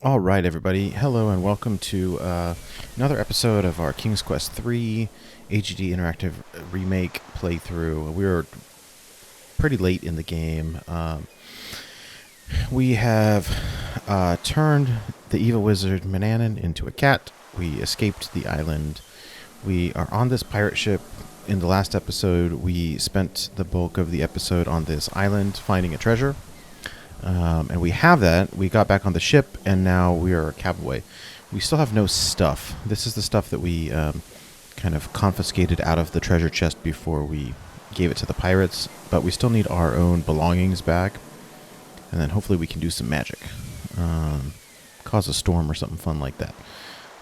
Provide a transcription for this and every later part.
All right, everybody. Hello and welcome to another episode of our King's Quest 3 AGD Interactive Remake playthrough. We're pretty late in the game. We have turned the evil wizard Mananan into a cat. We escaped the island. We are on this pirate ship. In the last episode, we spent the bulk of the episode on this island finding a treasure. And we have that. We got back on the ship, and now we are a cowboy. We still have no stuff. This is the stuff that we kind of confiscated out of the treasure chest before we gave it to the pirates. But we still need our own belongings back. And then hopefully we can do some magic. Cause a storm or something fun like that.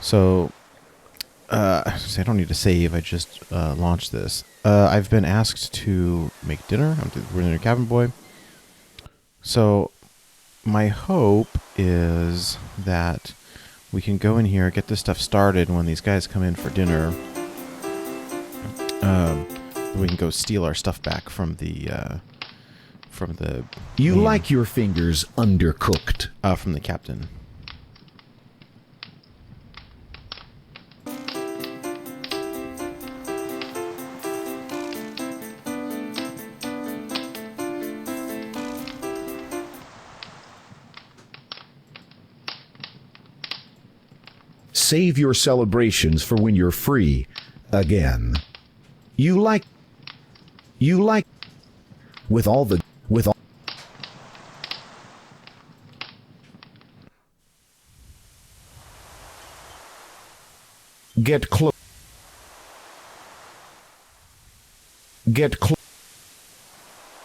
So, I don't need to save. I just launched this. I've been asked to make dinner. We're in a cabin boy. So my hope is that we can go in here, get this stuff started, and when these guys come in for dinner, we can go steal our stuff back from the You like your fingers undercooked. From the captain. Save your celebrations for when you're free again. You like with all get close. Get close.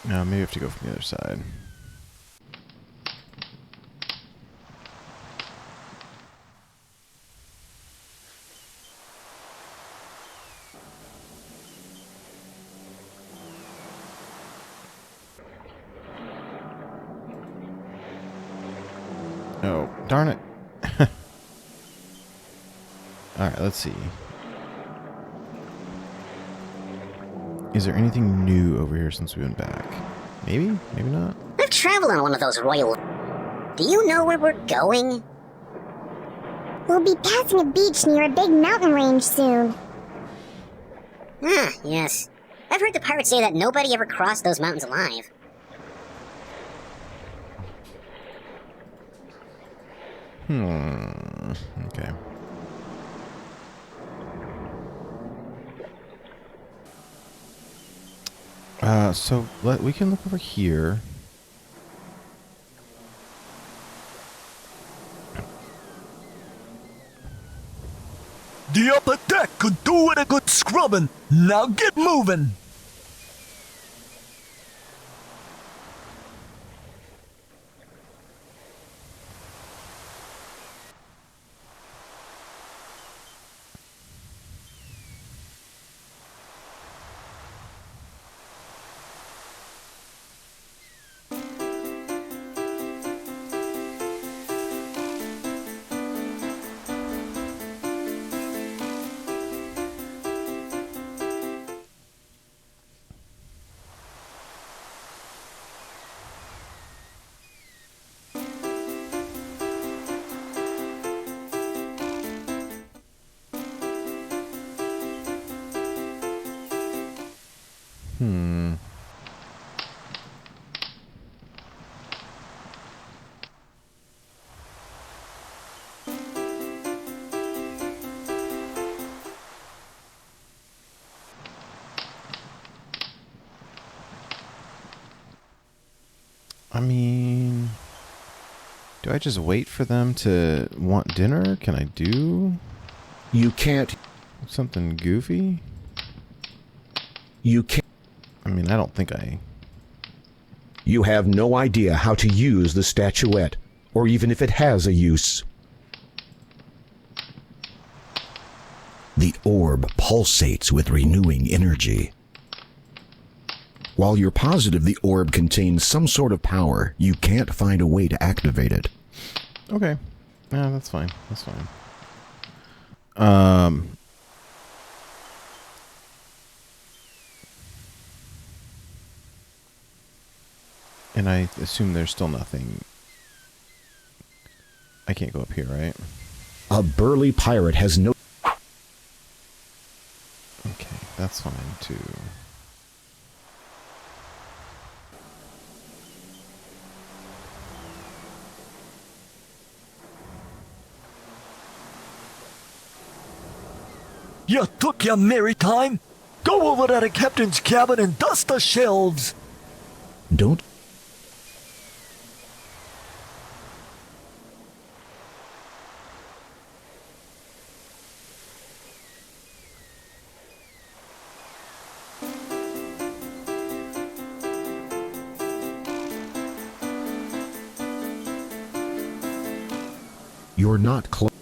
No, maybe I have to go from the other side. Oh, darn it. Alright, let's see. Is there anything new over here since we've been back? Maybe? Maybe not? I've traveled on one of those royal... Do you know where we're going? We'll be passing a beach near a big mountain range soon. Ah, yes. I've heard the pirates say that nobody ever crossed those mountains alive. Okay. So we can look over here. The upper deck could do with a good scrubbing. Now get moving. I mean, do I just wait for them to want dinner? Can I do You can't. something goofy? You can't. I mean, I don't think I... You have no idea how to use the statuette, or even if it has a use. The orb pulsates with renewing energy. While you're positive the orb contains some sort of power, you can't find a way to activate it. Okay. Yeah, that's fine. That's fine. And I assume there's still nothing. I can't go up here, right? A burly pirate has no... Okay, that's fine too. You took your merry time. Go over to the captain's cabin and dust the shelves. Don't... You're not close.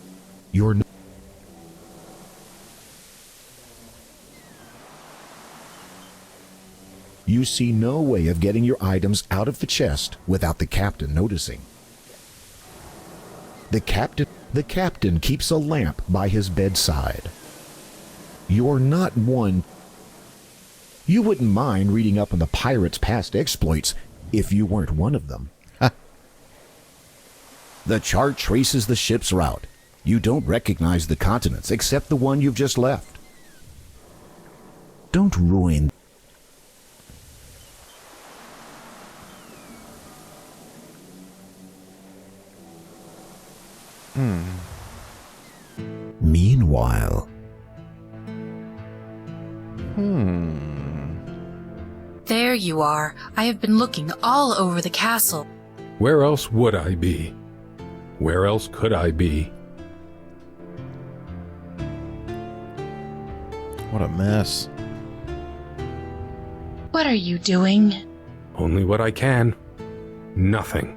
You're not... You see no way of getting your items out of the chest without the captain noticing. The captain keeps a lamp by his bedside. You're not one... You wouldn't mind reading up on the pirates' past exploits if you weren't one of them. The chart traces the ship's route. You don't recognize the continents except the one you've just left. Don't ruin... Meanwhile... There you are. I have been looking all over the castle. Where else would I be? Where else could I be? What a mess. What are you doing? Only what I can. Nothing.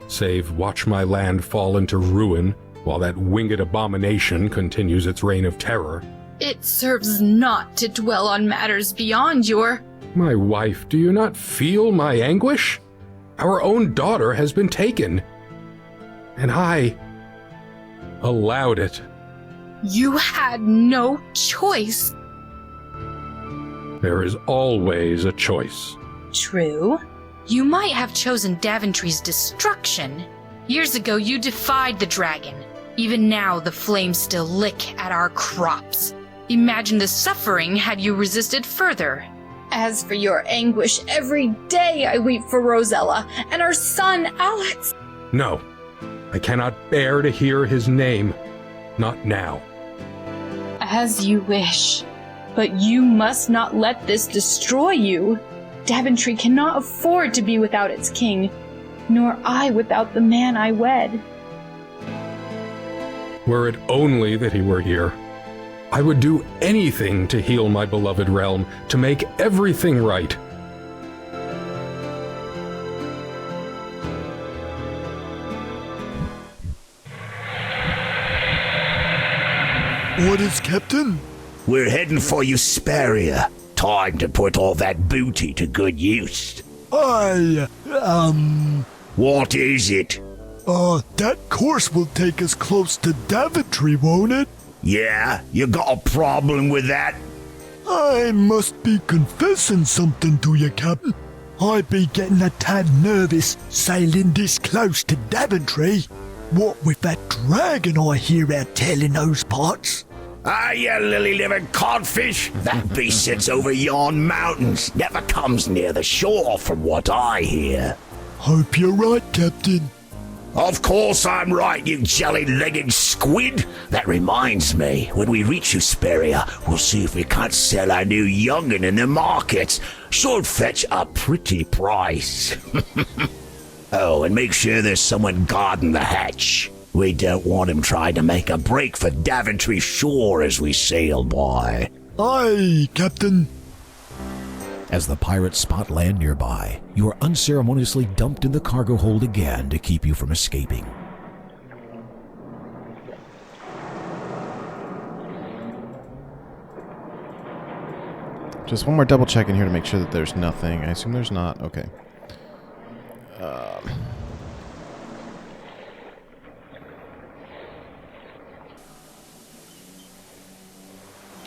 Save watch my land fall into ruin while that winged abomination continues its reign of terror. It serves not to dwell on matters beyond your... My wife, do you not feel my anguish? Our own daughter has been taken. And I allowed it. You had no choice. There is always a choice. True. You might have chosen Daventry's destruction. Years ago, you defied the dragon. Even now, the flames still lick at our crops. Imagine the suffering had you resisted further. As for your anguish, every day I weep for Rosella and our son, Alex. No, I cannot bear to hear his name. Not now. As you wish. But you must not let this destroy you. Daventry cannot afford to be without its king, nor I without the man I wed. Were it only that he were here, I would do anything to heal my beloved realm, to make everything right. What is, Captain? We're heading for Usperia. Time to put all that booty to good use. What is it? That course will take us close to Daventry, won't it? Yeah? You got a problem with that? I must be confessing something to you, Captain. I be getting a tad nervous sailing this close to Daventry. What with that dragon I hear out telling those parts. Ah, you lily-livered codfish! That beast sits over yon mountains, never comes near the shore from what I hear. Hope you're right, Captain. Of course I'm right, you jelly-legged squid! That reminds me, when we reach Usperia, we'll see if we can't sell our new young'un in the markets. Should fetch a pretty price. Oh, and make sure there's someone guarding the hatch. We don't want him trying to make a break for Daventry shore as we sail by. Aye, Captain. As the pirates spot land nearby, you are unceremoniously dumped in the cargo hold again to keep you from escaping. Just one more double check in here to make sure that there's nothing. I assume there's not. Okay.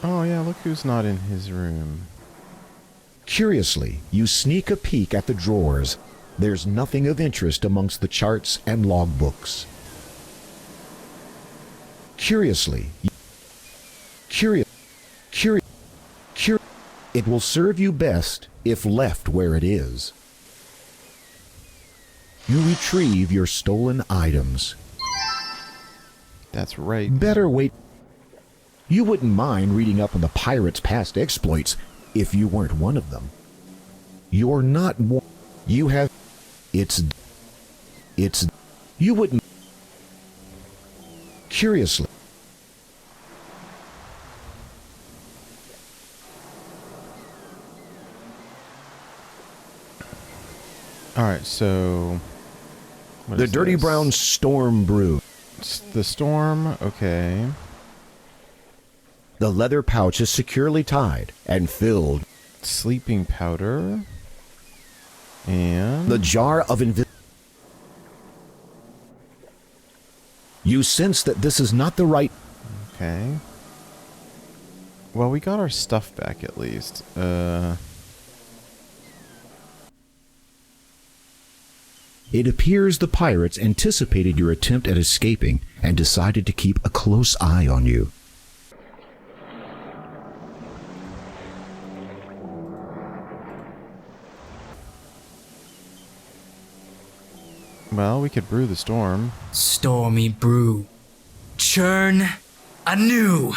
Oh yeah, look who's not in his room. Curiously, you sneak a peek at the drawers. There's nothing of interest amongst the charts and logbooks. Curiously, it will serve you best if left where it is. You retrieve your stolen items. That's right. Better wait. You wouldn't mind reading up on the pirates' past exploits if you weren't one of them. You're not one. You have... It's... You wouldn't... Curiously. Alright, so... what The is Dirty this? Brown Storm Brew. The storm, okay. The leather pouch is securely tied and filled. Sleeping powder. And... The Jar of Invisibility. You sense that this is not the right... Okay. Well, we got our stuff back at least. It appears the pirates anticipated your attempt at escaping and decided to keep a close eye on you. Well, we could brew the storm. Stormy brew. Churn anew.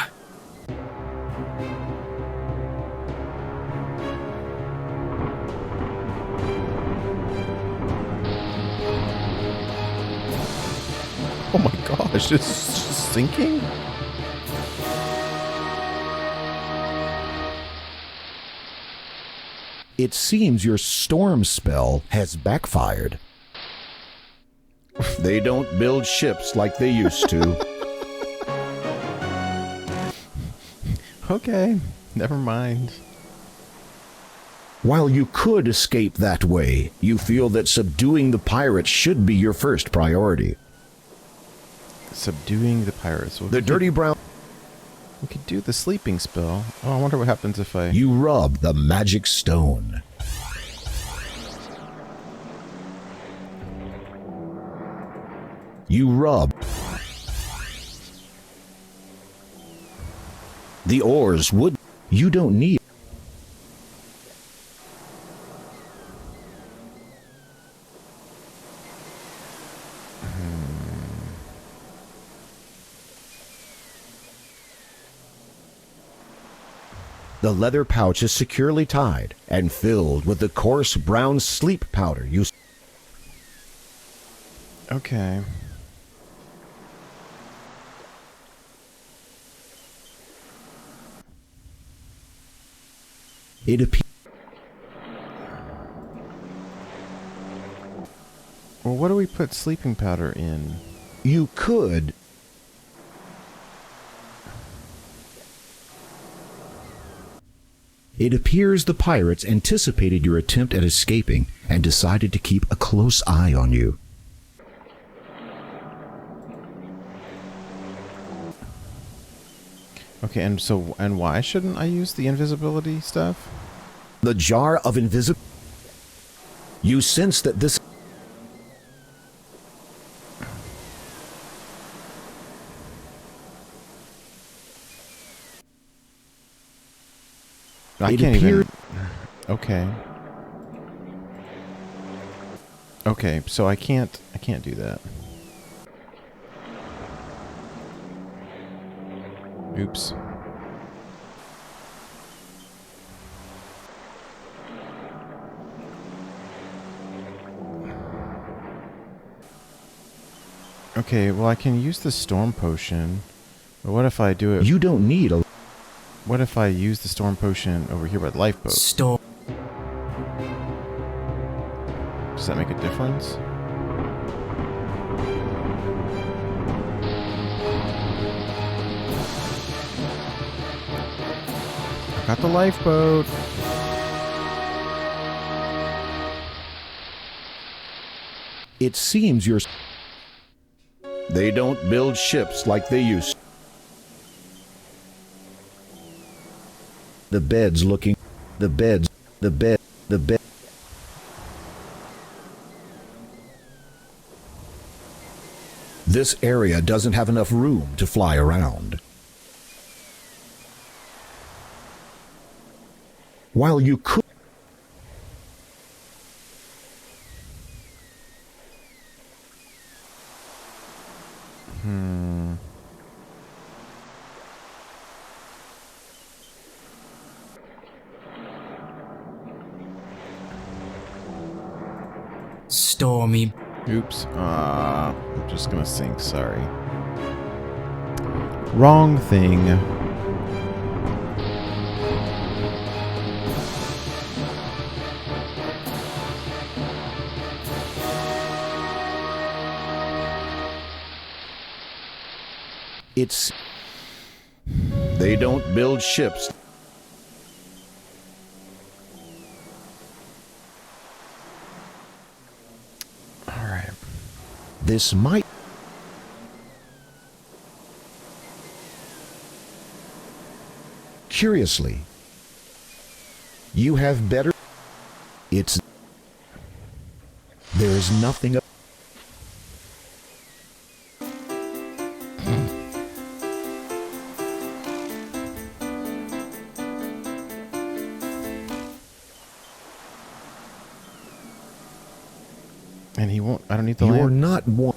Oh my gosh, it's sinking? It seems your storm spell has backfired. They don't build ships like they used to. Okay, never mind. While you could escape that way, you feel that subduing the pirates should be your first priority. Subduing the pirates. Well, The Dirty Brown... We could do the sleeping spell. Oh, I wonder what happens if I... You rub the magic stone. You rub. The oars would... You don't need... The leather pouch is securely tied and filled with the coarse brown sleep powder you... Okay. It appears... Well, what do we put sleeping powder in? You could... It appears the pirates anticipated your attempt at escaping and decided to keep a close eye on you. Okay, and why shouldn't I use the invisibility stuff? The Jar of Invisibility. You sense that this... I It can't appear- even... Okay. Okay, so I can't do that. Oops. Okay, well I can use the storm potion, but what if I do it... You don't need a... What if I use the storm potion over here by the lifeboat? Storm. Does that make a difference? I got the lifeboat. It seems you're... They don't build ships like they used to. The bed's looking... The bed... This area doesn't have enough room to fly around. While you could... Stormy. Oops. I'm just gonna sink, sorry. Wrong thing. It's... They don't build ships. Alright. This might... Curiously, you have better... It's... There's nothing... And he won't... I don't need the You're land. not one...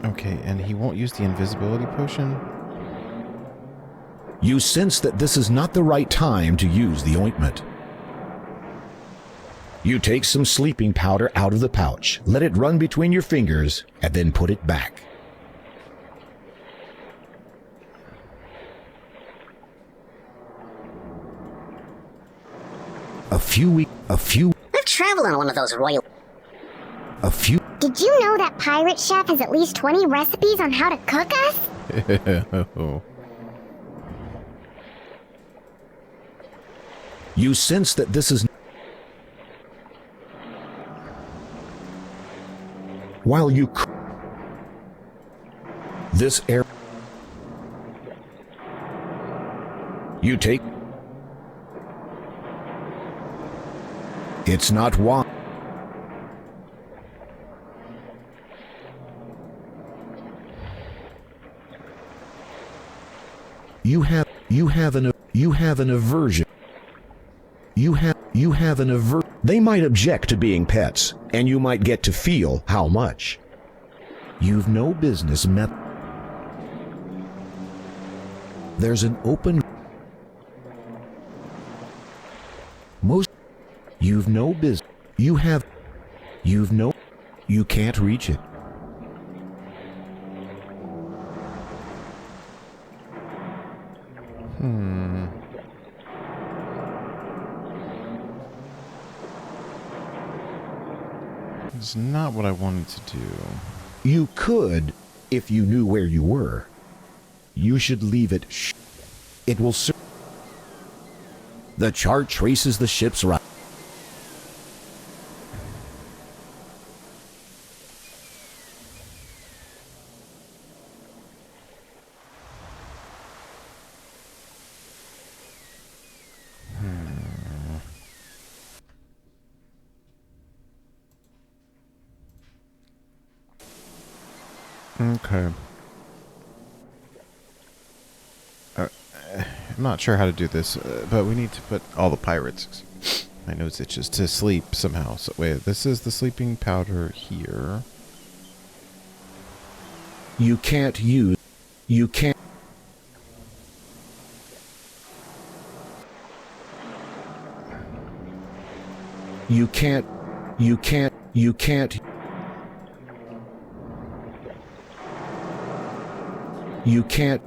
Okay, and he won't use the invisibility potion? You sense that this is not the right time to use the ointment. You take some sleeping powder out of the pouch, let it run between your fingers, and then put it back. I've traveled on one of those royal... Did you know that Pirate Chef has at least 20 recipes on how to cook us? You sense that this is... While you... This air... You take... It's not why... You have an aversion. You have an aversion. They might object to being pets, and you might get to feel how much. You've no business met. There's an open... Most... You've no business. You can't reach it. It's not what I wanted to do. You could, if you knew where you were. You should leave it. It will serve. The chart traces the ship's route. Okay. I'm not sure how to do this, but we need to put all the pirates. My nose itches to sleep somehow. So wait, this is the sleeping powder here. You can't use. You can't. You can't. You can't. You can't. You can't.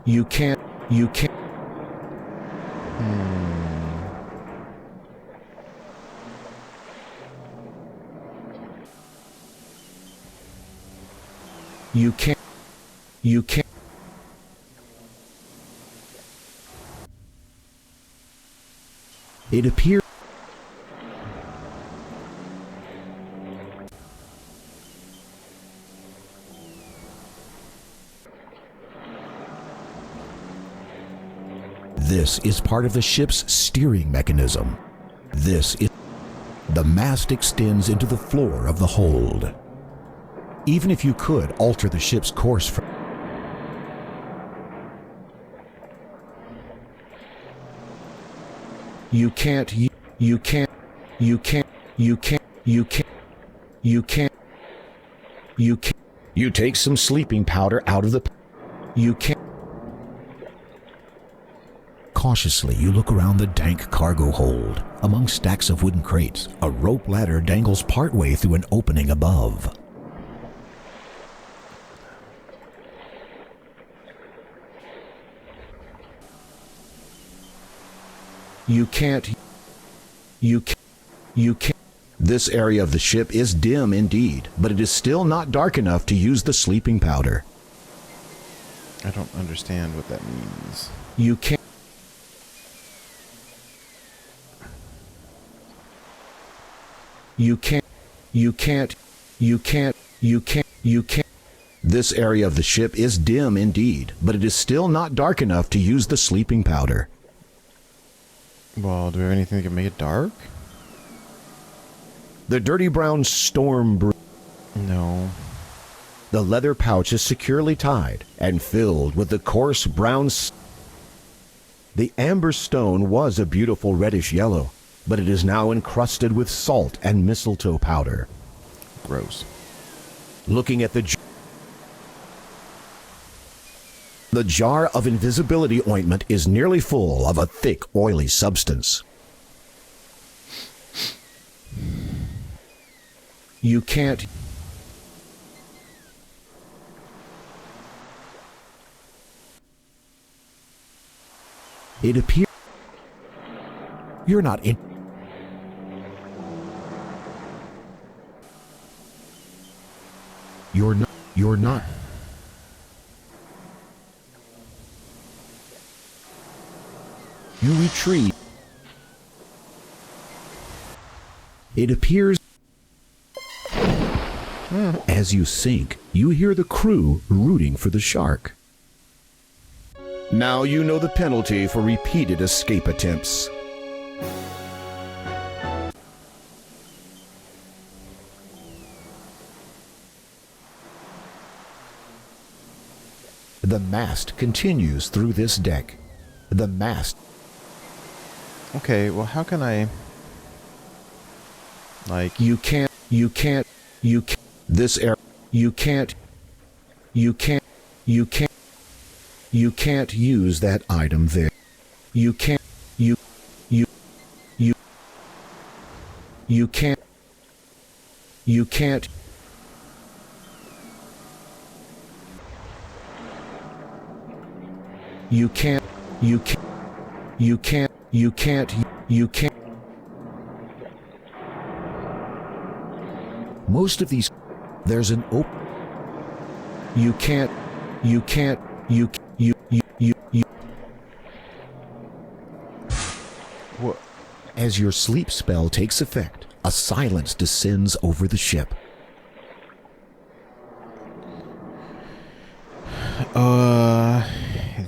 You can't. You can't. You can't. You can't. It appears this is part of the ship's steering mechanism. The mast extends into the floor of the hold. Even if you could alter the ship's course from you can't. You take some sleeping powder out of the you can't. Cautiously, you look around the dank cargo hold. Among stacks of wooden crates, a rope ladder dangles partway through an opening above. You can't. This area of the ship is dim indeed, but it is still not dark enough to use the sleeping powder. I don't understand what that means. You can't. This area of the ship is dim indeed, but it is still not dark enough to use the sleeping powder. Well, do we have anything that can make it dark? The dirty brown storm brew. No. The leather pouch is securely tied and filled with the coarse brown. The amber stone was a beautiful reddish yellow, but it is now encrusted with salt and mistletoe powder. Gross. Looking at the jar of invisibility ointment is nearly full of a thick, oily substance. You can't. It appears you're not in. You're not. You retreat. It appears. As you sink, you hear the crew rooting for the shark. Now you know the penalty for repeated escape attempts. The mast continues through this deck. The mast. Okay, well, how can I... Like... You can't. This air. You can't use that item there. You can't. You can't. Most of these, there's an open. You can't. What? As your sleep spell takes effect, a silence descends over the ship.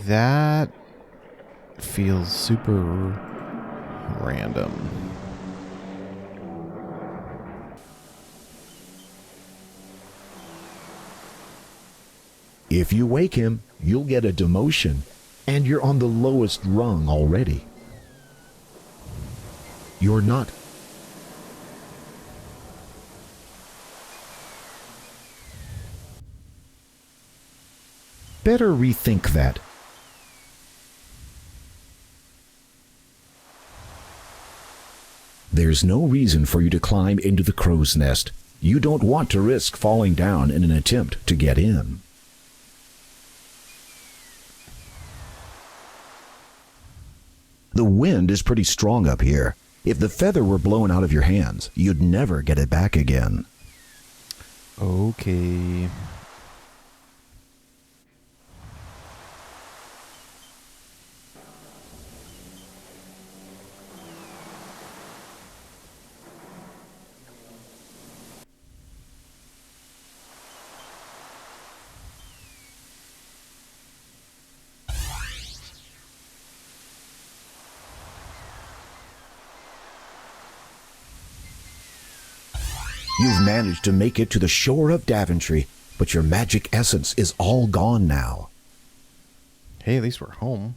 That feels super random. If you wake him, you'll get a demotion, and you're on the lowest rung already. You're not. Better rethink that. There's no reason for you to climb into the crow's nest. You don't want to risk falling down in an attempt to get in. The wind is pretty strong up here. If the feather were blown out of your hands, you'd never get it back again. Okay. You've managed to make it to the shore of Daventry, but your magic essence is all gone now. Hey, at least we're home.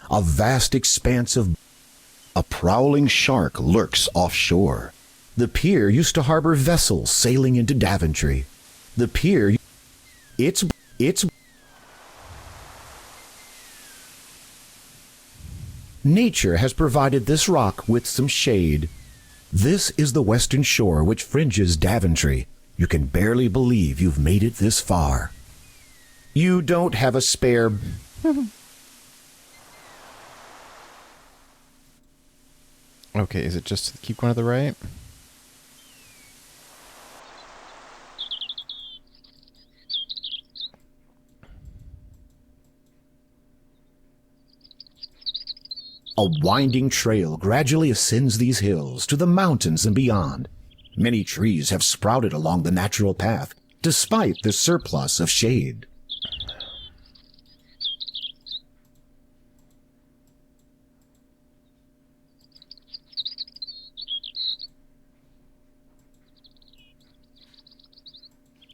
A vast expanse of... A prowling shark lurks offshore. The pier used to harbor vessels sailing into Daventry. The pier... It's... Nature has provided this rock with some shade. This is the western shore which fringes Daventry. You can barely believe you've made it this far. You don't have a spare... Okay, is it just keep going to the right? A winding trail gradually ascends these hills to the mountains and beyond. Many trees have sprouted along the natural path, despite the surplus of shade.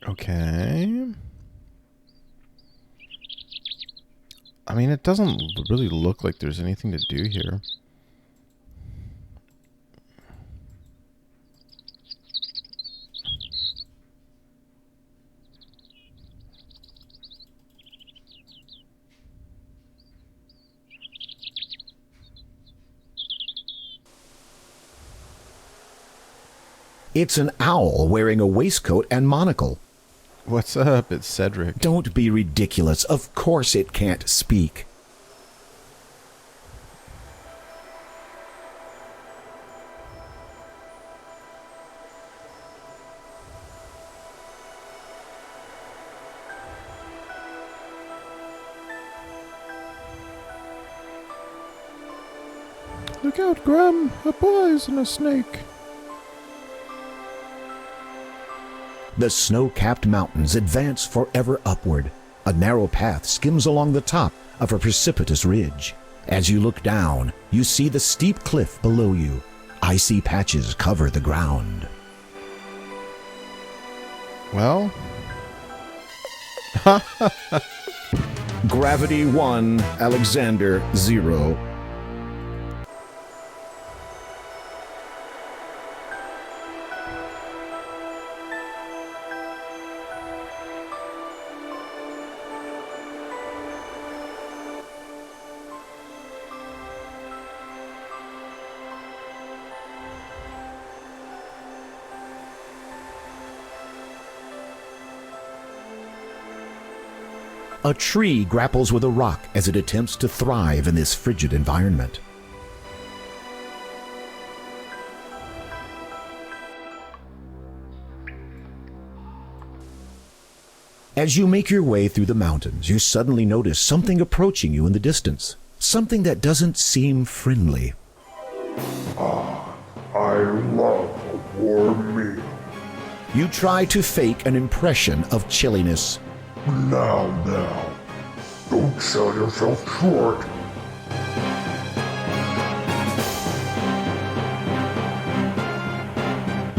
Okay. I mean, it doesn't really look like there's anything to do here. It's an owl wearing a waistcoat and monocle. What's up? It's Cedric. Don't be ridiculous. Of course it can't speak. Look out, Graham. A boy's and a snake. The snow-capped mountains advance forever upward. A narrow path skims along the top of a precipitous ridge. As you look down, you see the steep cliff below you. Icy patches cover the ground. Well... Gravity 1, Alexander 0. A tree grapples with a rock as it attempts to thrive in this frigid environment. As you make your way through the mountains, you suddenly notice something approaching you in the distance. Something that doesn't seem friendly. I love a warm meal. You try to fake an impression of chilliness. Now, don't sell yourself short.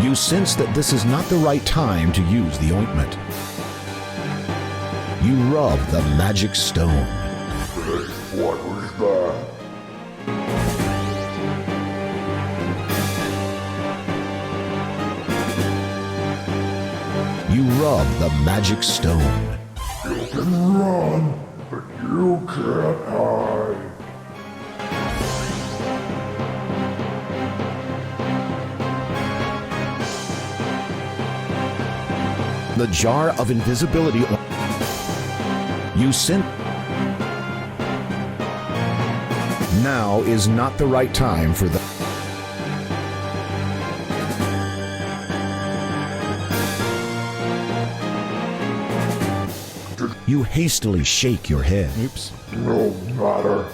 You sense that this is not the right time to use the ointment. You rub the magic stone. Hey, what was that? You rub the magic stone. You can run, but you can't hide. The Jar of Invisibility. You sent. Now is not the right time for the. You hastily shake your head. Oops. No matter.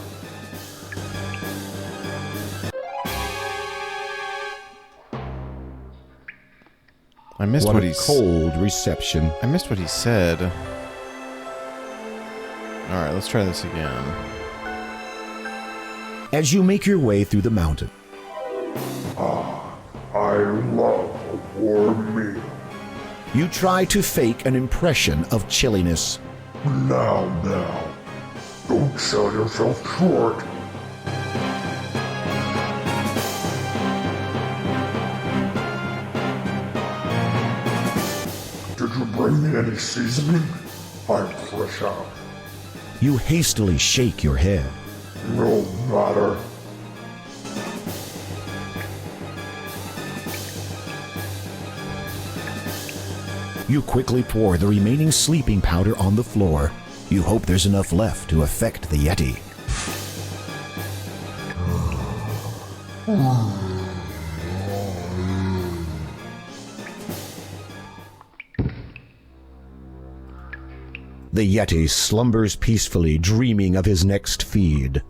I missed what he cold reception. I missed what he said. Alright, let's try this again. As you make your way through the mountain, I love a warm meal. you try to fake an impression of chilliness. Now, don't sell yourself short. Did you bring me any seasoning? I'm fresh out. You hastily shake your head. No matter. You quickly pour the remaining sleeping powder on the floor. You hope there's enough left to affect the Yeti. The Yeti slumbers peacefully, dreaming of his next feed.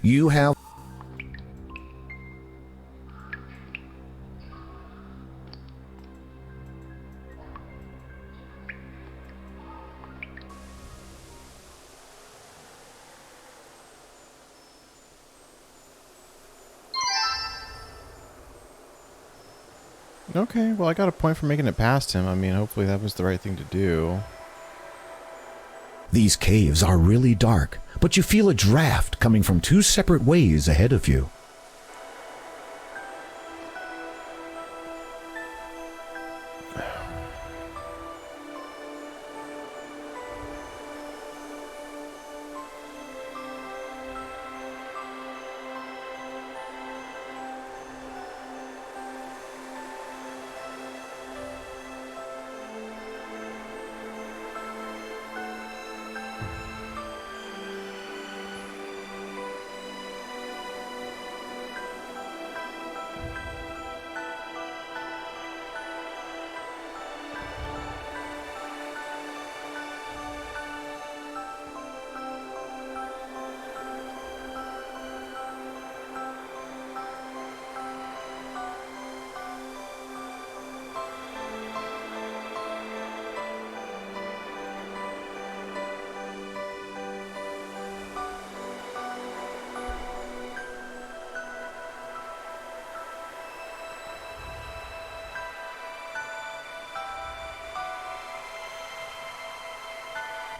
You have Okay, well, I got a point for making it past him. I mean, hopefully that was the right thing to do. These caves are really dark, but you feel a draft coming from two separate ways ahead of you.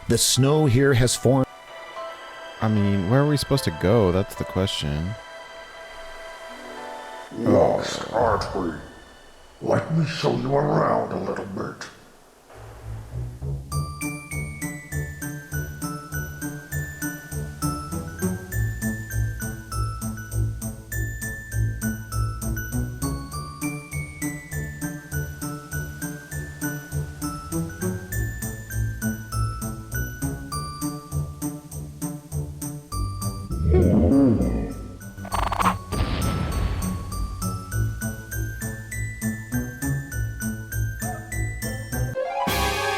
The snow here has formed. I mean, where are we supposed to go? That's the question. Lost, aren't we? Let me show you around a little bit.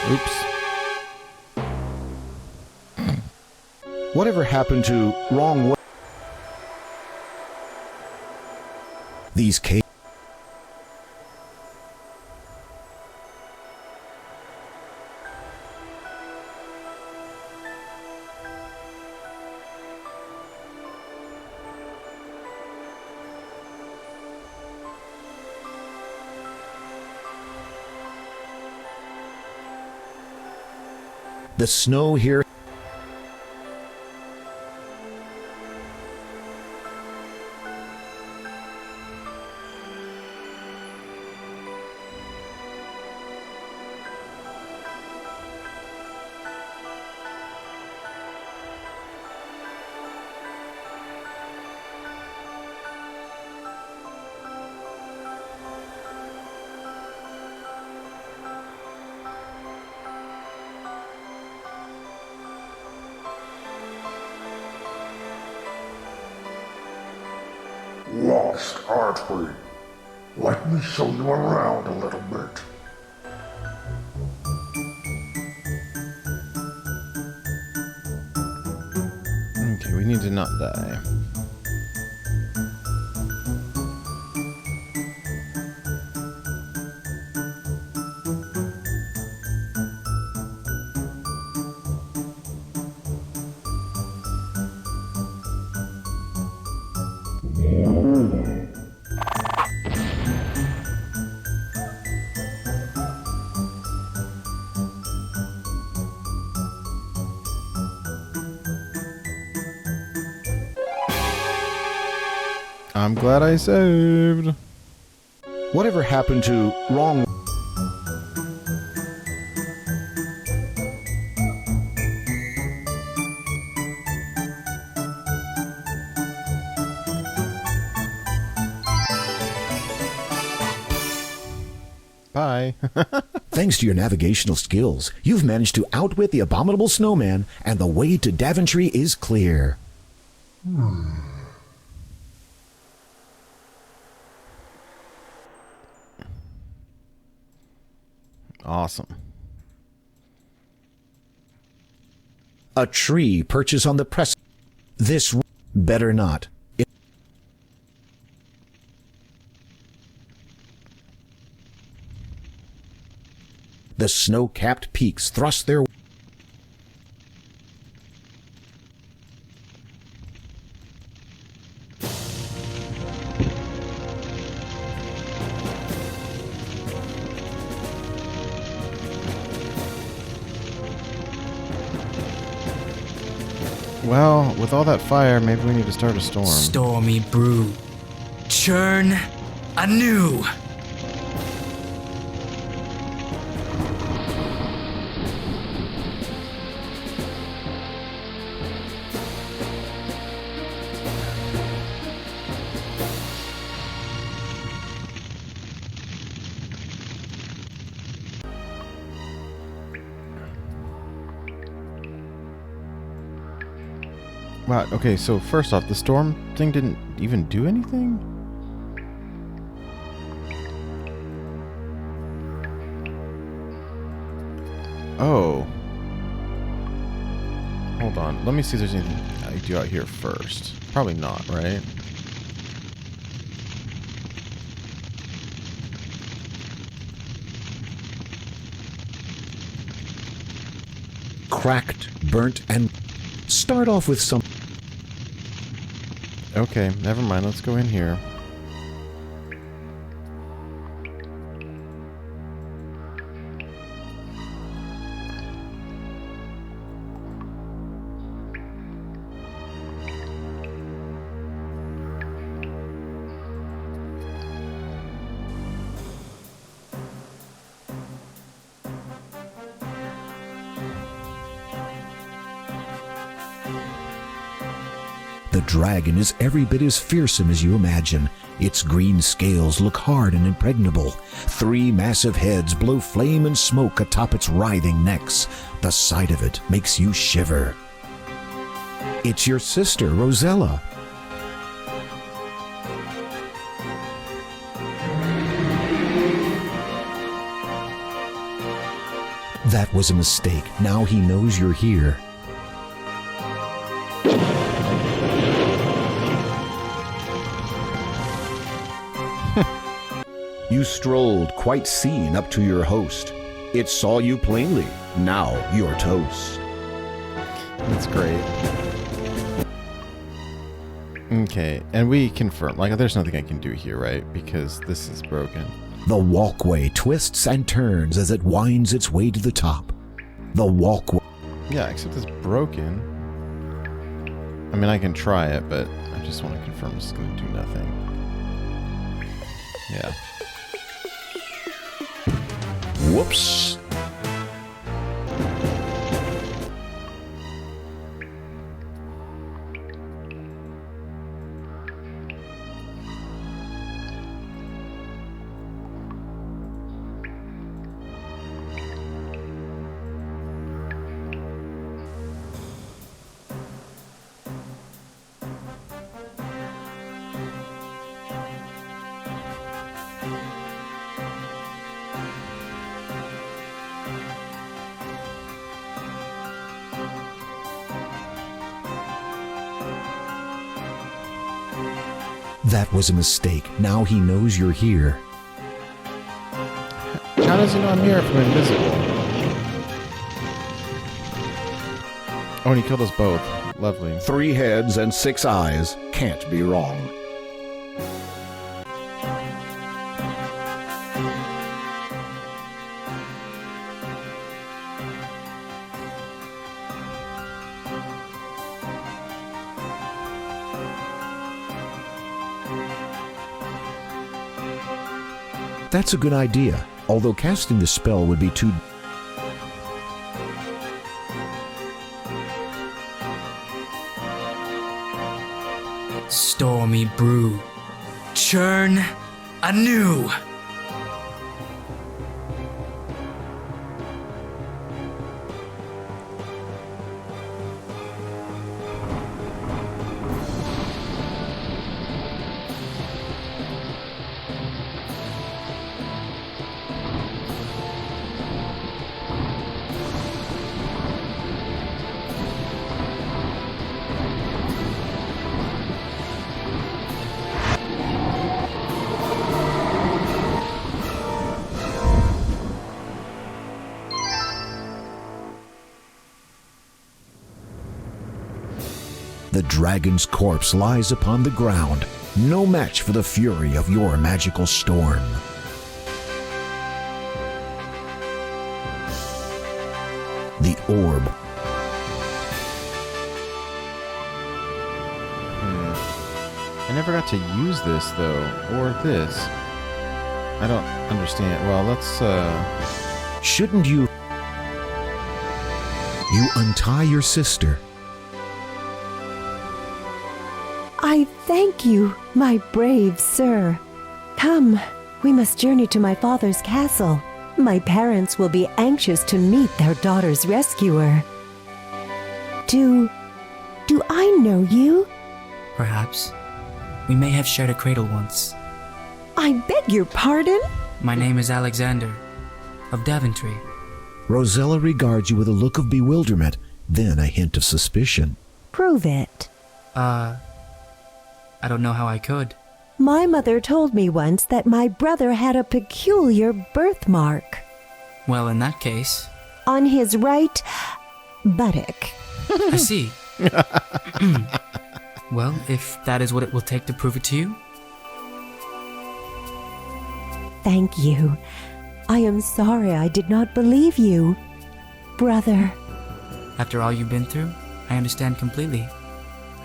Oops. Whatever happened to wrong way? These caves. The snow here. Lost, aren't we? Let me show you around a little bit. Okay, we need to not die. I'm glad I saved. Whatever happened to wrong? Bye. Thanks to your navigational skills, you've managed to outwit the abominable snowman, and the way to Daventry is clear. Awesome. A tree perches on the press. This better not. The snow-capped peaks thrust their Well, with all that fire, maybe we need to start a storm. Stormy brew. Churn anew. Wow, okay, so first off, the storm thing didn't even do anything? Oh. Hold on, let me see if there's anything I do out here first. Probably not, right? cracked, burnt, and start off with some. Okay, never mind, let's go in here. The dragon is every bit as fearsome as you imagine. Its green scales look hard and impregnable. 3 massive heads blow flame and smoke atop its writhing necks. The sight of it makes you shiver. It's your sister, Rosella. That was a mistake. Now he knows you're here. You strolled, quite seen, up to your host. It saw you plainly. Now you're toast. That's great. Okay, and we confirm, like, there's nothing I can do here, right? Because this is broken. The walkway twists and turns as it winds its way to the top. The walkway. Yeah, except it's broken. I mean, I can try it, but I just want to confirm it's going to do nothing. Yeah. Whoops. That was a mistake. Now he knows you're here. How does he know I'm here if I'm invisible? Oh, and he killed us both. Lovely. 3 heads and 6 eyes. Can't be wrong. That's a good idea, although casting the spell would be too... Stormy brew. Churn anew. The dragon's corpse lies upon the ground, no match for the fury of your magical storm. The orb. I never got to use this, though, or this. I don't understand. Well, let's, Shouldn't you... You untie your sister. I thank you, my brave sir. Come, we must journey to my father's castle. My parents will be anxious to meet their daughter's rescuer. Do I know you? Perhaps. We may have shared a cradle once. I beg your pardon? My name is Alexander, of Daventry. Rosella regards you with a look of bewilderment, then a hint of suspicion. Prove it. I don't know how I could. My mother told me once that my brother had a peculiar birthmark. Well, in that case... On his right buttock. I see. Well, if that is what it will take to prove it to you. Thank you. I am sorry I did not believe you. Brother. After all you've been through, I understand completely.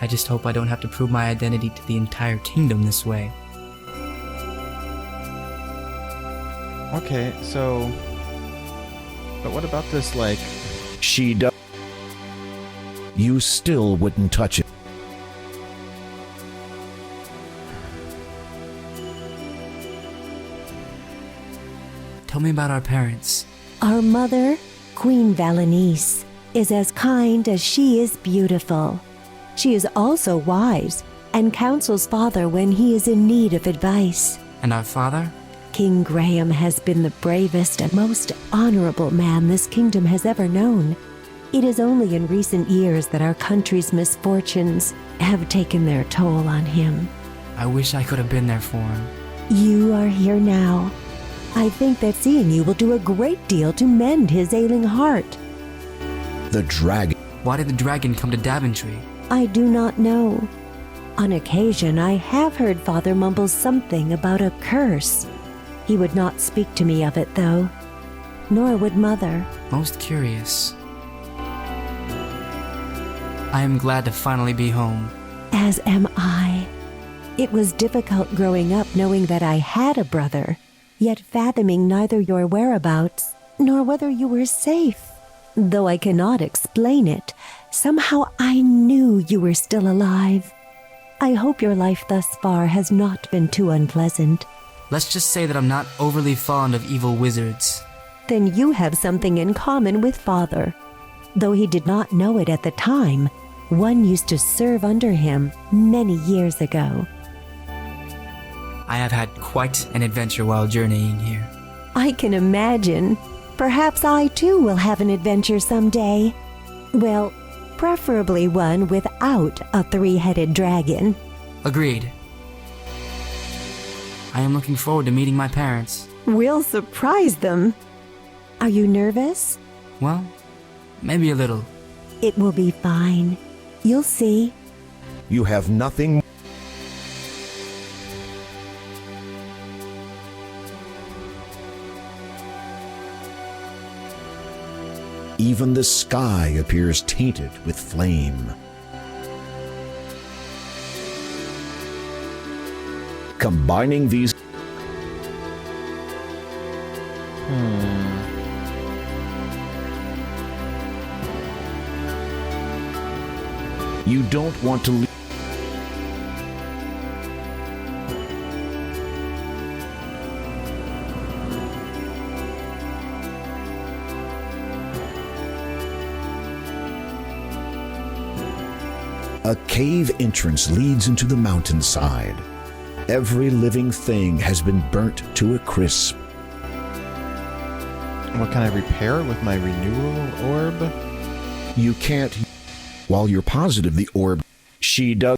I just hope I don't have to prove my identity to the entire kingdom this way. okay, so... But what about this, like... She does. You still wouldn't touch it. Tell me about our parents. Our mother, Queen Valenice, is as kind as she is beautiful. She is also wise and counsels father when he is in need of advice. And our father? King Graham has been the bravest and most honorable man this kingdom has ever known. It is only in recent years that our country's misfortunes have taken their toll on him. I wish I could have been there for him. You are here now. I think that seeing you will do a great deal to mend his ailing heart. The dragon. Why did the dragon come to Daventry? I do not know. On occasion, I have heard Father mumble something about a curse. He would not speak to me of it, though. Nor would Mother. Most curious. I am glad to finally be home. As am I. It was difficult growing up knowing that I had a brother, yet fathoming neither your whereabouts nor whether you were safe. Though I cannot explain it, somehow I knew you were still alive. I hope your life thus far has not been too unpleasant. Let's just say that I'm not overly fond of evil wizards. Then you have something in common with Father. Though he did not know it at the time, one used to serve under him many years ago. I have had quite an adventure while journeying here. I can imagine. Perhaps I too will have an adventure someday. Well, preferably one without a three-headed dragon. Agreed. I am looking forward to meeting my parents. We'll surprise them. Are you nervous? Well, maybe a little. It will be fine. You'll see. You have nothing. Even the sky appears tainted with flame. Combining these... You don't want to leave. A cave entrance leads into the mountainside. Every living thing has been burnt to a crisp. What can I repair with my renewal orb? You can't. While you're positive the orb, she does.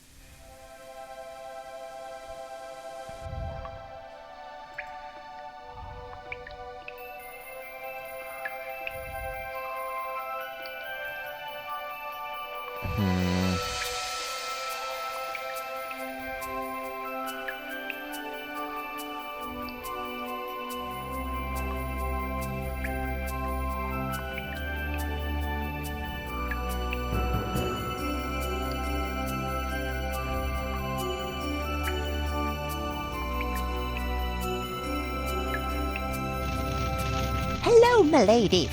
Hello, milady.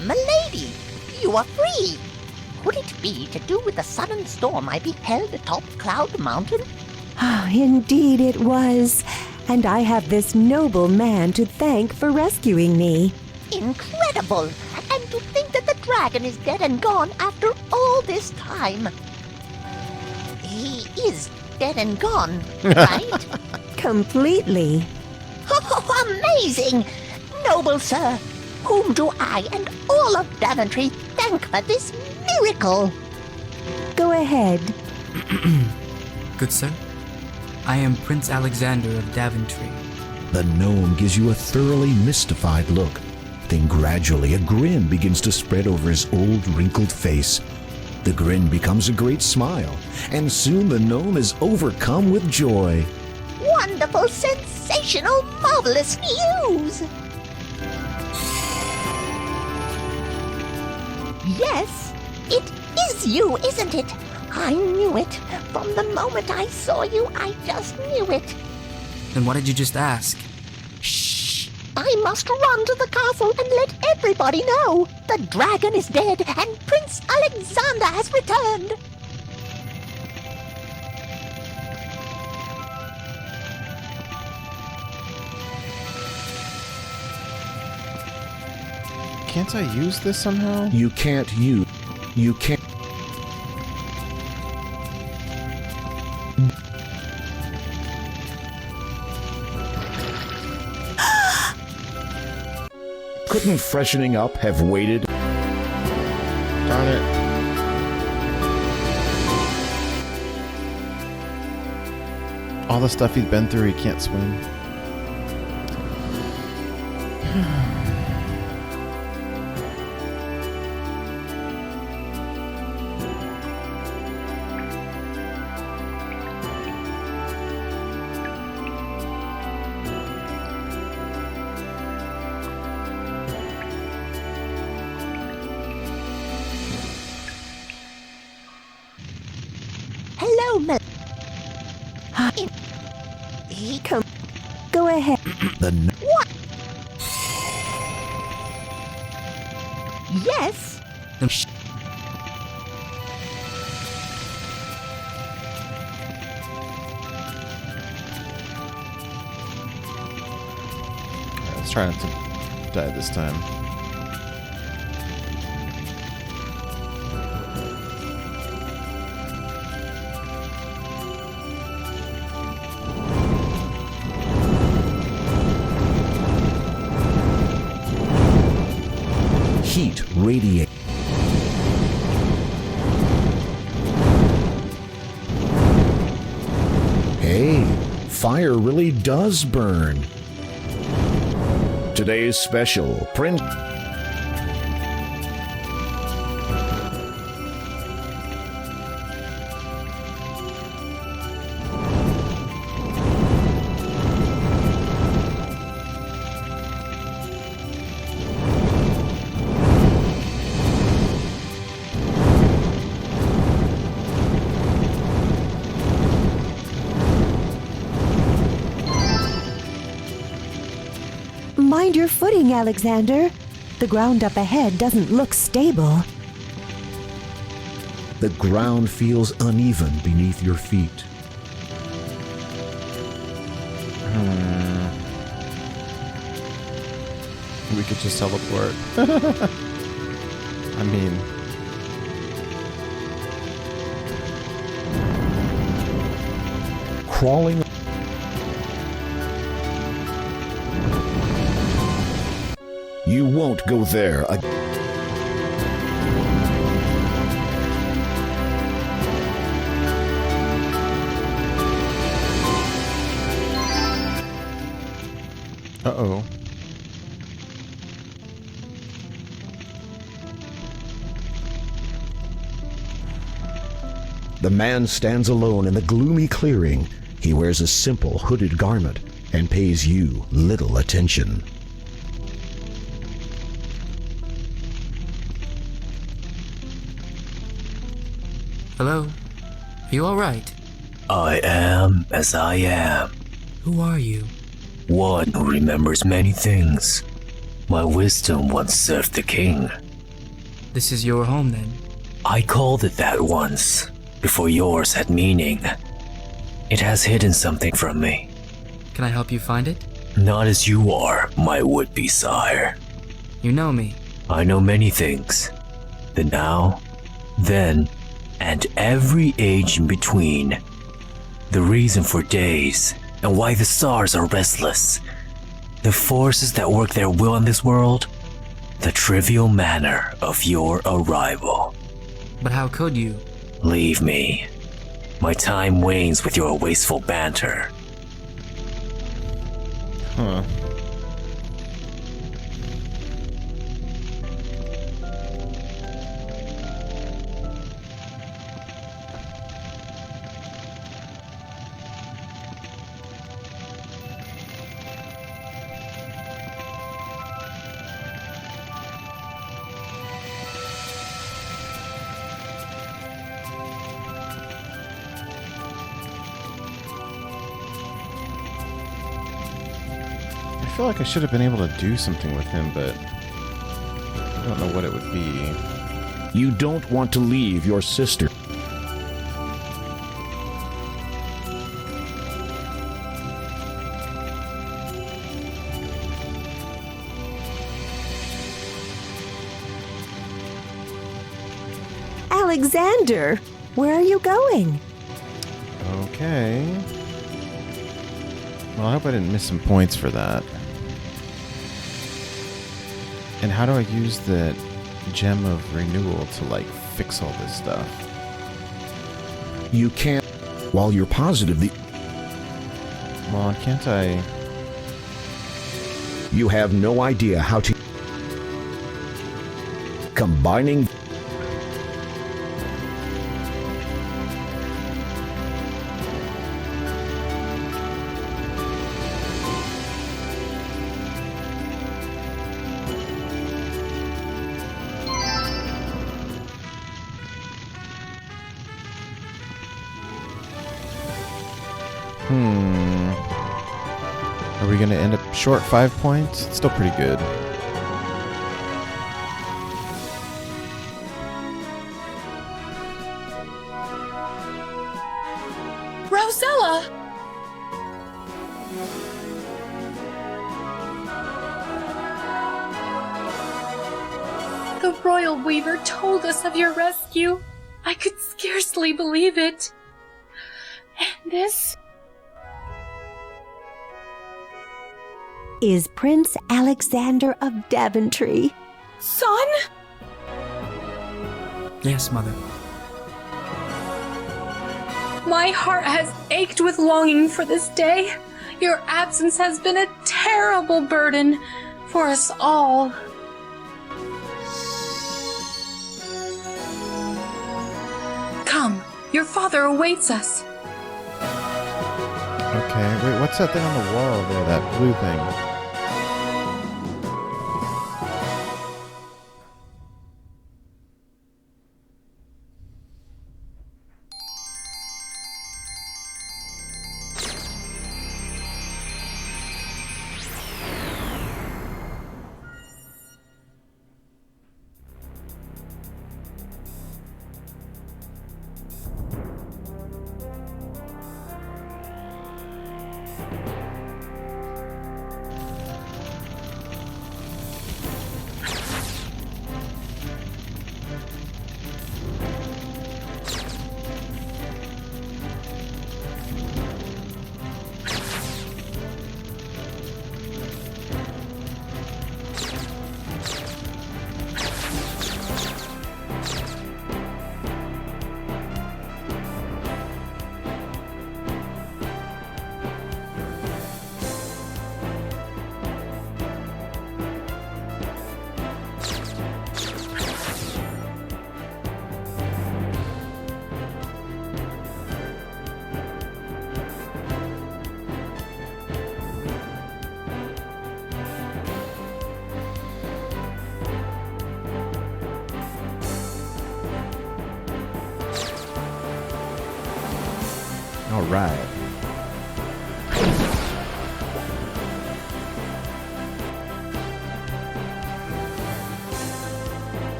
Milady, you are free! Could it be to do with the sudden storm I beheld atop Cloud Mountain? Oh, indeed it was. And I have this noble man to thank for rescuing me. Incredible! And to think that the dragon is dead and gone after all this time. He is dead and gone, right? Completely. Oh, amazing! Noble sir, whom do I and all of Daventry thank for this miracle? Go ahead. Good sir, I am Prince Alexander of Daventry. The gnome gives you a thoroughly mystified look. Then gradually a grin begins to spread over his old wrinkled face. The grin becomes a great smile, and soon the gnome is overcome with joy. Wonderful, sensational, marvelous news! Yes, it is you, isn't it? I knew it. From the moment I saw you, I just knew it. Then why did you just ask? Shh! I must run to the castle and let everybody know. The dragon is dead and Prince Alexander has returned. Can't I use this somehow? You can't. Couldn't freshening up have waited? Darn it. All the stuff he's been through, he can't swim. Hello, Come. Go ahead. What? Yes? Let's try not to die this time. Heat radiate. Hey, fire really does burn. Today's special, Prince. Mind your footing, Alexander. The ground up ahead doesn't look stable. The ground feels uneven beneath your feet. We could just teleport. I mean... Crawling... You won't go there again. Uh-oh. The man stands alone in the gloomy clearing. He wears a simple hooded garment and pays you little attention. Hello? Are you alright? I am as I am. Who are you? One who remembers many things. My wisdom once served the king. This is your home then? I called it that once, before yours had meaning. It has hidden something from me. Can I help you find it? Not as you are, my would-be sire. You know me. I know many things. The now, then, and every age in between. The reason for days, and why the stars are restless. The forces that work their will in this world. The trivial manner of your arrival. But how could you? Leave me. My time wanes with your wasteful banter. Huh. I feel like I should have been able to do something with him, but I don't know what it would be. You don't want to leave your sister. Alexander, where are you going? Okay. Well, I hope I didn't miss some points for that. And how do I use the gem of renewal to, like, fix all this stuff? You can't... While you're positive the... Well, can't I... You have no idea how to... Combining... Are we going to end up short 5 points? It's still pretty good. Rosella! The Royal Weaver told us of your rescue. I could scarcely believe it. And this is Prince Alexander of Daventry. son? Yes, Mother. My heart has ached with longing for this day. Your absence has been a terrible burden for us all. Come, your father awaits us. Okay, wait, what's that thing on the wall there, that blue thing? right.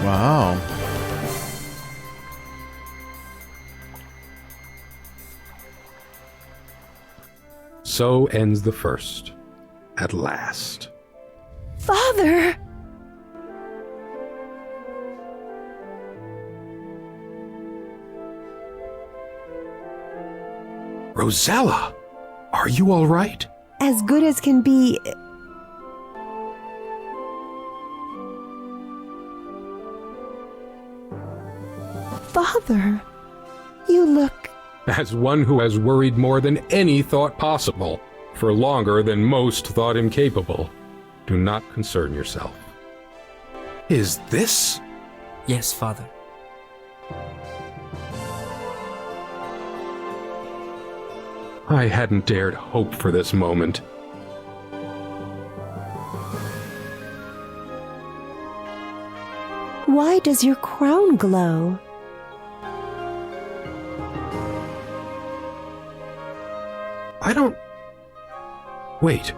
Wow. So ends the first. At last. Father! Rosella! Are you all right? As good as can be. Father, you look. As one who has worried more than any thought possible, for longer than most thought him capable. Do not concern yourself. Is this? Yes, Father. I hadn't dared hope for this moment. Why does your crown glow? I don't... Wait.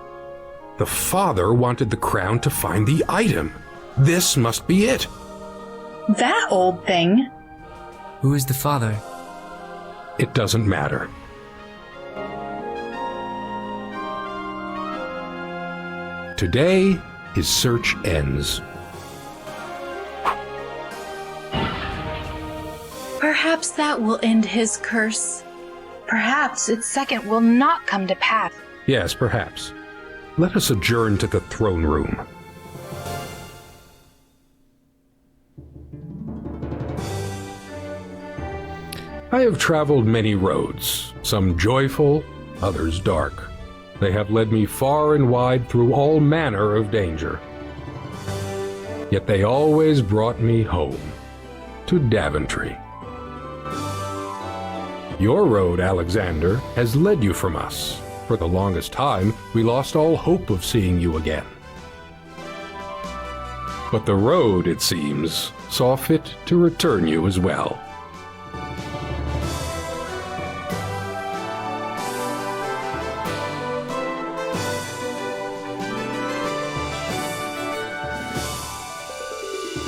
The father wanted the crown to find the item. This must be it. That old thing. Who is the father? It doesn't matter. Today, his search ends. Perhaps that will end his curse. Perhaps its second will not come to pass. Yes, perhaps. Let us adjourn to the throne room. I have traveled many roads, some joyful, others dark. They have led me far and wide through all manner of danger. Yet they always brought me home, to Daventry. Your road, Alexander, has led you from us. For the longest time, we lost all hope of seeing you again. But the road, it seems, saw fit to return you as well.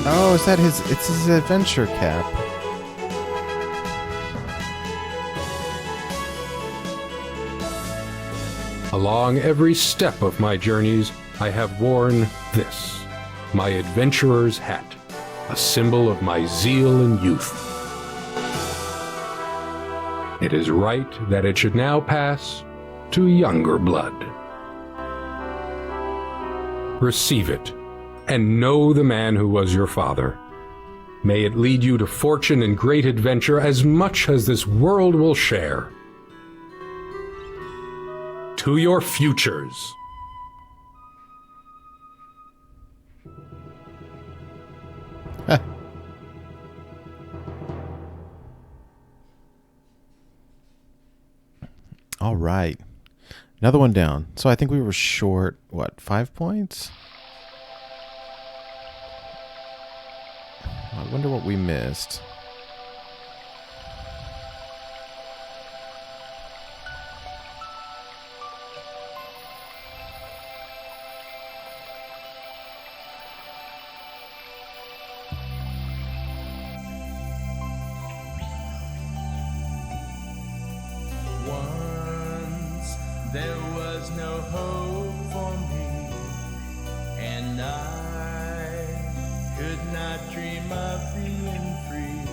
Oh, is that it's his adventure cap. Along every step of my journeys, I have worn this, my adventurer's hat, a symbol of my zeal and youth. It is right that it should now pass to younger blood. Receive it, and know the man who was your father. May it lead you to fortune and great adventure as much as this world will share. To your futures. All right. Another one down. So I think we were short, what, 5 points? I wonder what we missed. Once there was no hope for me, and I could not dream of being free.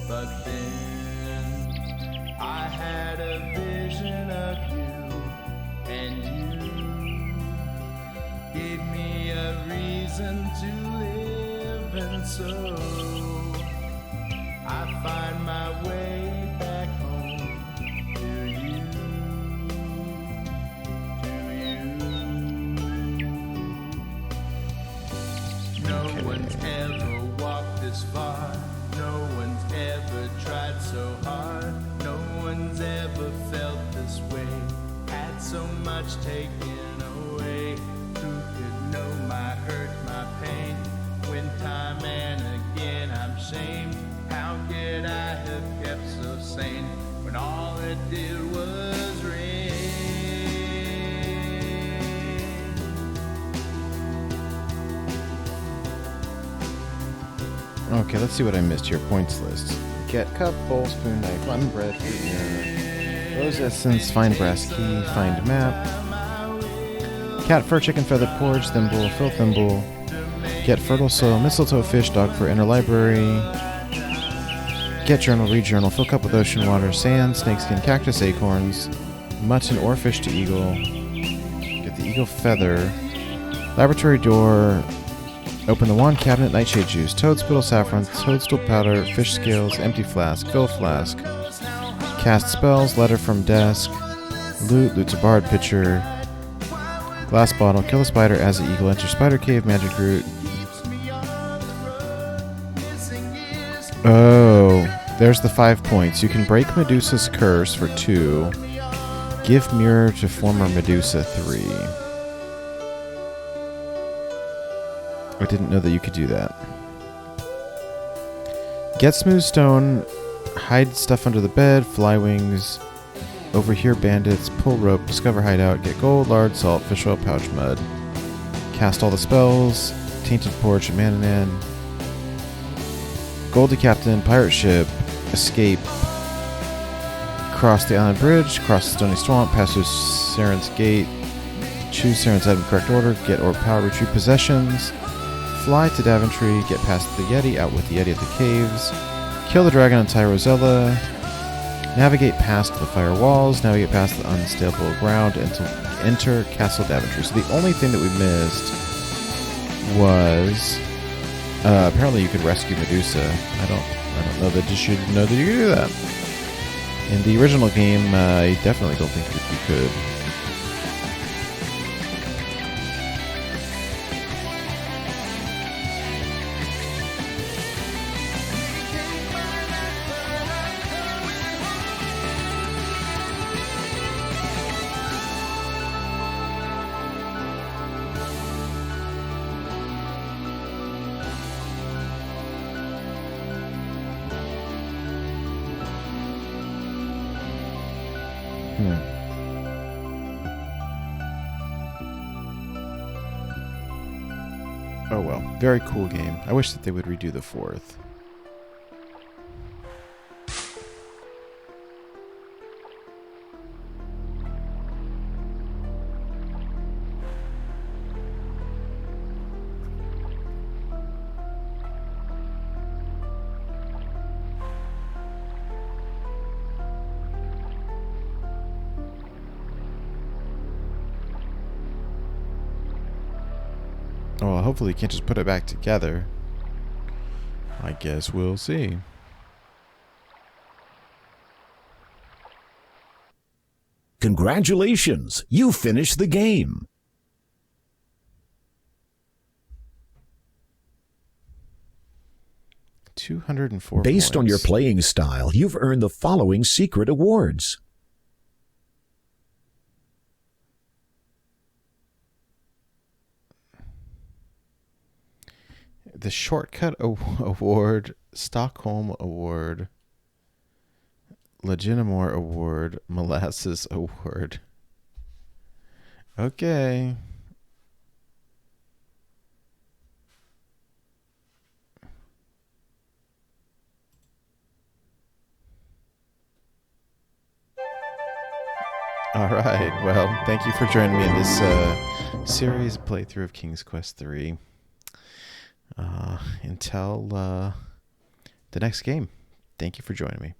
But then I had a vision of you, and you gave me a reason to live, and so I find my way back home to you, to you. much taken away. Who could know my hurt, my pain? When time and again I'm shamed. How could I have kept so sane when all it did was rain? Okay, let's see what I missed here. Points list. Get cup, bowl, spoon, knife, lemon bread, fruit mirror, rose essence, find brass key, find map, cat fur, chicken feather, porridge, thimble, fill thimble, get fertile soil, mistletoe, fish, dog fur, inner library, get journal, read journal, fill cup with ocean water, sand, snakeskin, cactus, acorns, mutton or fish to eagle, get the eagle feather, laboratory door, open the wand cabinet, nightshade juice, toad spittle, saffron, toadstool powder, fish scales, empty flask, fill flask, cast spells, letter from desk, loot's a bard pitcher, glass bottle, kill a spider as the eagle, enter spider cave, magic root. Oh, there's the 5 points. You can break Medusa's curse for 2, give mirror to former Medusa 3. I didn't know that you could do that. Get smooth stone, hide stuff under the bed, fly wings, overhear bandits, pull rope, discover hideout, get gold, lard, salt, fish oil, pouch, mud. Cast all the spells, tainted porch, Mananan. Gold to captain, pirate ship, escape. Cross the island bridge, cross the stony swamp, pass through Saren's gate, choose Saren's item in correct order, get orb power, retrieve possessions. Fly to Daventry, get past the Yeti, out with the Yeti at the caves, kill the dragon on Tyrosella, navigate past the fire walls, navigate past the unstable ground, and to enter Castle Daventry. So the only thing that we missed was apparently you could rescue Medusa. I don't know that you should know that you could do that. In the original game, I definitely don't think that you could. Oh well, very cool game. I wish that they would redo the 4th. Well, hopefully you can't just put it back together. I guess we'll see. Congratulations! You finished the game! $204 Based on points. your playing style, you've earned the following secret awards. The Shortcut Award, Stockholm Award, Legitimore Award, Molasses Award. Okay. All right. Well, thank you for joining me in this series playthrough of King's Quest 3. Until the next game. Thank you for joining me.